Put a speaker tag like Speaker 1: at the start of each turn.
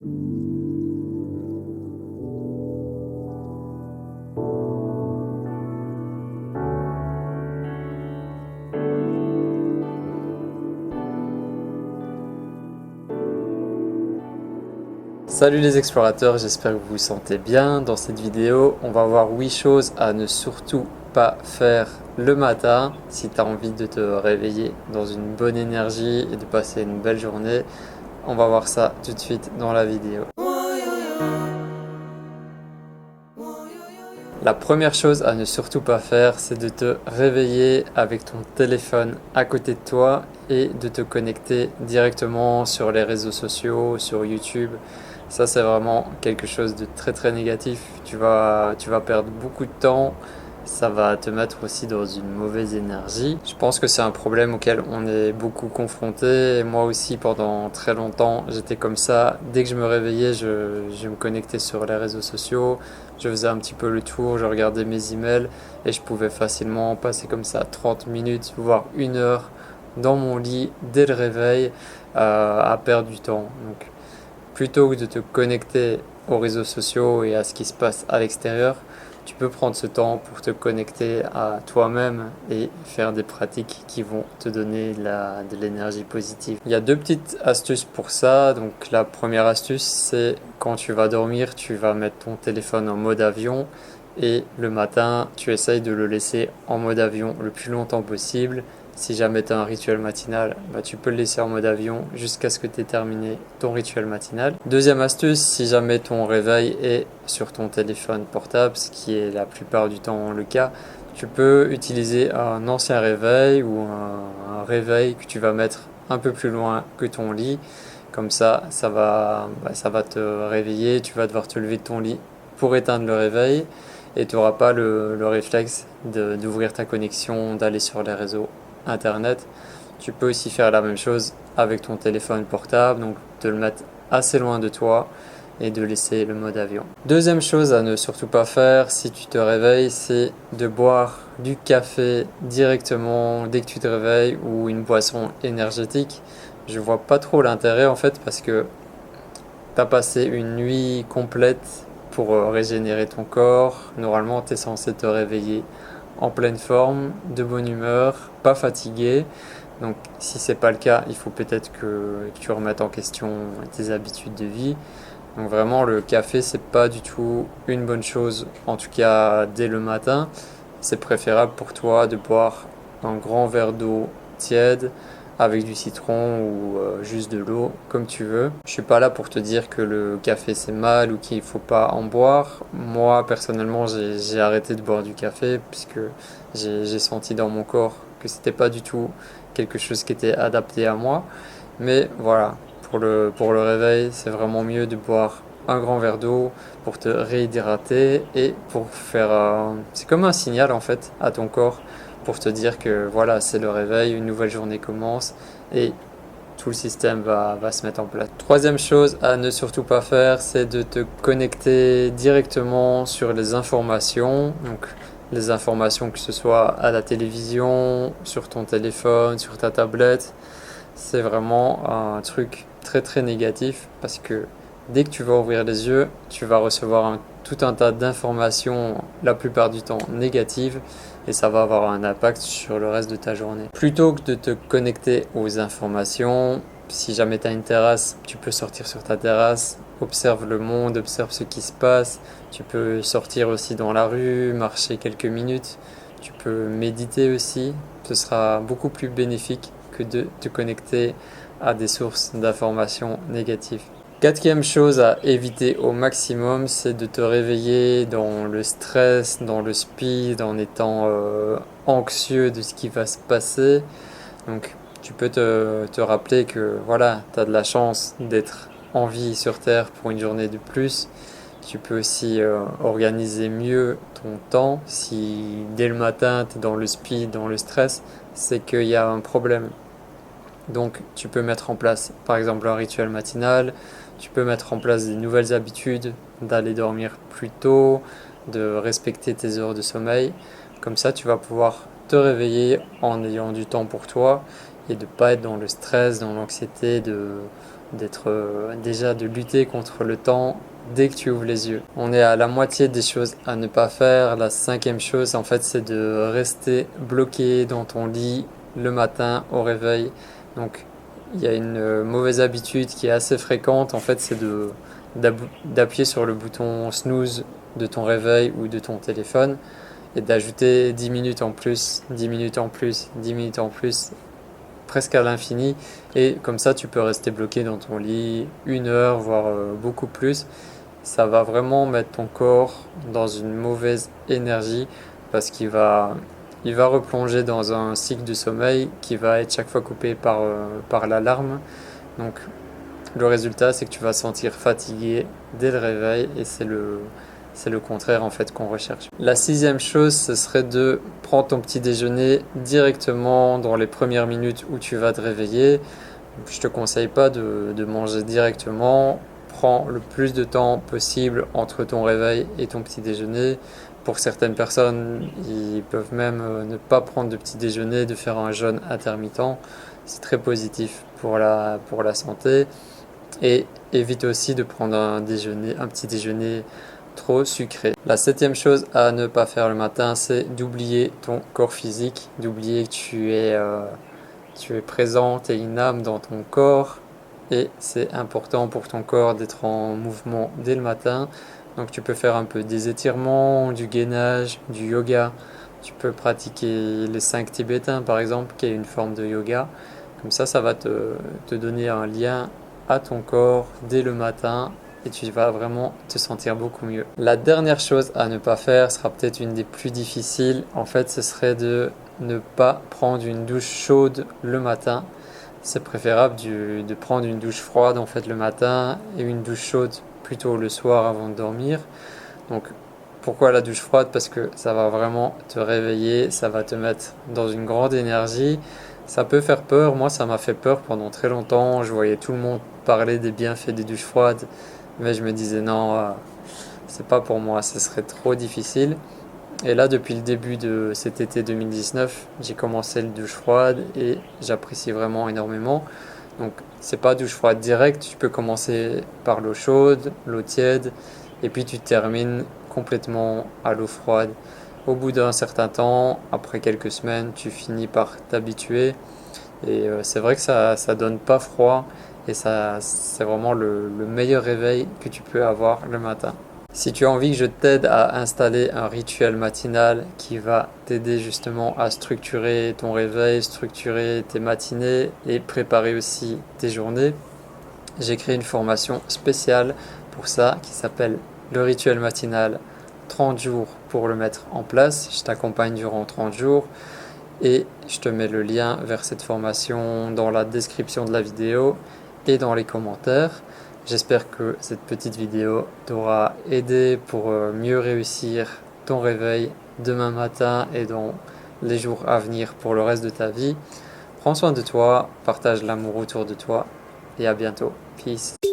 Speaker 1: Salut les explorateurs, j'espère que vous vous sentez bien. Dans cette vidéo, on va voir 8 choses à ne surtout pas faire le matin si tu as envie de te réveiller dans une bonne énergie et de passer une belle journée. On va voir ça tout de suite dans la vidéo. La première chose à ne surtout pas faire, c'est de te réveiller avec ton téléphone à côté de toi et de te connecter directement sur les réseaux sociaux, sur YouTube. Ça, c'est vraiment quelque chose de très très négatif. Tu vas perdre beaucoup de temps. Ça va te mettre aussi dans une mauvaise énergie. Je pense que c'est un problème auquel on est beaucoup confronté. Et moi aussi, pendant très longtemps, j'étais comme ça. Dès que je me réveillais, je me connectais sur les réseaux sociaux. Je faisais un petit peu le tour, je regardais mes emails et je pouvais facilement passer comme ça 30 minutes, voire 1 heure dans mon lit dès le réveil à perdre du temps. Donc, plutôt que de te connecter aux réseaux sociaux et à ce qui se passe à l'extérieur, tu peux prendre ce temps pour te connecter à toi-même et faire des pratiques qui vont te donner de l'énergie positive. Il y a deux petites astuces pour ça. Donc la première astuce, c'est quand tu vas dormir, tu vas mettre ton téléphone en mode avion et le matin, tu essayes de le laisser en mode avion le plus longtemps possible. Si jamais tu as un rituel matinal, tu peux le laisser en mode avion jusqu'à ce que tu aies terminé ton rituel matinal. Deuxième astuce, si jamais ton réveil est sur ton téléphone portable, ce qui est la plupart du temps le cas, tu peux utiliser un ancien réveil ou un réveil que tu vas mettre un peu plus loin que ton lit. Comme ça va te réveiller, tu vas devoir te lever de ton lit pour éteindre le réveil et tu n'auras pas le réflexe d'ouvrir ta connexion, d'aller sur les réseaux Internet. Tu peux aussi faire la même chose avec ton téléphone portable, donc de le mettre assez loin de toi et de laisser le mode avion. Deuxième chose à ne surtout pas faire si tu te réveilles, c'est de boire du café directement dès que tu te réveilles ou une boisson énergétique. Je vois pas trop l'intérêt en fait parce que tu as passé une nuit complète pour régénérer ton corps. Normalement, tu es censé te réveiller en pleine forme, de bonne humeur, pas fatigué. Donc si c'est pas le cas, il faut peut-être que tu remettes en question tes habitudes de vie. Donc vraiment le café c'est pas du tout une bonne chose, en tout cas dès le matin. C'est préférable pour toi de boire un grand verre d'eau tiède avec du citron ou juste de l'eau, comme tu veux. Je suis pas là pour te dire que le café c'est mal ou qu'il faut pas en boire. Moi personnellement j'ai arrêté de boire du café puisque j'ai senti dans mon corps que c'était pas du tout quelque chose qui était adapté à moi. Mais voilà, pour le réveil, c'est vraiment mieux de boire un grand verre d'eau pour te réhydrater et pour faire... c'est comme un signal en fait à ton corps pour te dire que voilà, c'est le réveil, une nouvelle journée commence et tout le système va se mettre en place. Troisième chose à ne surtout pas faire, c'est de te connecter directement sur les informations. Donc les informations que ce soit à la télévision, sur ton téléphone, sur ta tablette. C'est vraiment un truc très très négatif parce que dès que tu vas ouvrir les yeux, tu vas recevoir tout un tas d'informations, la plupart du temps négatives, et ça va avoir un impact sur le reste de ta journée. Plutôt que de te connecter aux informations, si jamais tu as une terrasse, tu peux sortir sur ta terrasse, observe le monde, observe ce qui se passe. Tu peux sortir aussi dans la rue, marcher quelques minutes. Tu peux méditer aussi. Ce sera beaucoup plus bénéfique que de te connecter à des sources d'informations négatives. Quatrième chose à éviter au maximum, c'est de te réveiller dans le stress, dans le speed, en étant anxieux de ce qui va se passer. Donc tu peux te rappeler que voilà, tu as de la chance d'être en vie sur Terre pour une journée de plus. Tu peux aussi organiser mieux ton temps. Si dès le matin tu es dans le speed, dans le stress, c'est qu'il y a un problème. Donc tu peux mettre en place par exemple un rituel matinal, tu peux mettre en place des nouvelles habitudes, d'aller dormir plus tôt, de respecter tes heures de sommeil. Comme ça tu vas pouvoir te réveiller en ayant du temps pour toi et de ne pas être dans le stress, dans l'anxiété déjà de lutter contre le temps dès que tu ouvres les yeux. On est à la moitié des choses à ne pas faire. La cinquième chose, en fait, c'est de rester bloqué dans ton lit le matin au réveil. Donc, il y a une mauvaise habitude qui est assez fréquente, en fait, c'est d'appuyer sur le bouton snooze de ton réveil ou de ton téléphone et d'ajouter 10 minutes en plus, 10 minutes en plus, 10 minutes en plus, presque à l'infini. Et comme ça, tu peux rester bloqué dans ton lit 1 heure, voire beaucoup plus. Ça va vraiment mettre ton corps dans une mauvaise énergie parce il va replonger dans un cycle de sommeil qui va être chaque fois coupé par l'alarme. Donc le résultat, c'est que tu vas te sentir fatigué dès le réveil et c'est le contraire en fait qu'on recherche. La sixième chose, ce serait de prendre ton petit déjeuner directement dans les premières minutes où tu vas te réveiller. Je te conseille pas de manger directement. Prends le plus de temps possible entre ton réveil et ton petit déjeuner. Pour certaines personnes, ils peuvent même ne pas prendre de petit déjeuner, de faire un jeûne intermittent. C'est très positif pour la santé. Et évite aussi de prendre un petit déjeuner trop sucré. La septième chose à ne pas faire le matin, c'est d'oublier ton corps physique, d'oublier que tu es présent, tu es une âme dans ton corps et c'est important pour ton corps d'être en mouvement dès le matin. Donc tu peux faire un peu des étirements, du gainage, du yoga. Tu peux pratiquer les 5 tibétains par exemple, qui est une forme de yoga. Comme ça va te donner un lien à ton corps dès le matin et tu vas vraiment te sentir beaucoup mieux. La dernière chose à ne pas faire sera peut-être une des plus difficiles. En fait, ce serait de ne pas prendre une douche chaude le matin. C'est préférable de prendre une douche froide en fait le matin et une douche chaude plutôt le soir avant de dormir. Donc pourquoi la douche froide? Parce que ça va vraiment te réveiller, ça va te mettre dans une grande énergie. Ça peut faire peur, moi ça m'a fait peur pendant très longtemps, je voyais tout le monde parler des bienfaits des douches froides, mais je me disais non, c'est pas pour moi, ce serait trop difficile. Et là, depuis le début de cet été 2019, j'ai commencé le douche froide et j'apprécie vraiment énormément. Donc, c'est pas douche froide directe, tu peux commencer par l'eau chaude, l'eau tiède, et puis tu termines complètement à l'eau froide. Au bout d'un certain temps, après quelques semaines, tu finis par t'habituer. Et c'est vrai que ça donne pas froid et c'est vraiment le meilleur réveil que tu peux avoir le matin. Si tu as envie que je t'aide à installer un rituel matinal qui va t'aider justement à structurer ton réveil, structurer tes matinées et préparer aussi tes journées, j'ai créé une formation spéciale pour ça qui s'appelle le rituel matinal 30 jours pour le mettre en place. Je t'accompagne durant 30 jours et je te mets le lien vers cette formation dans la description de la vidéo et dans les commentaires. J'espère que cette petite vidéo t'aura aidé pour mieux réussir ton réveil demain matin et dans les jours à venir pour le reste de ta vie. Prends soin de toi, partage l'amour autour de toi et à bientôt. Peace.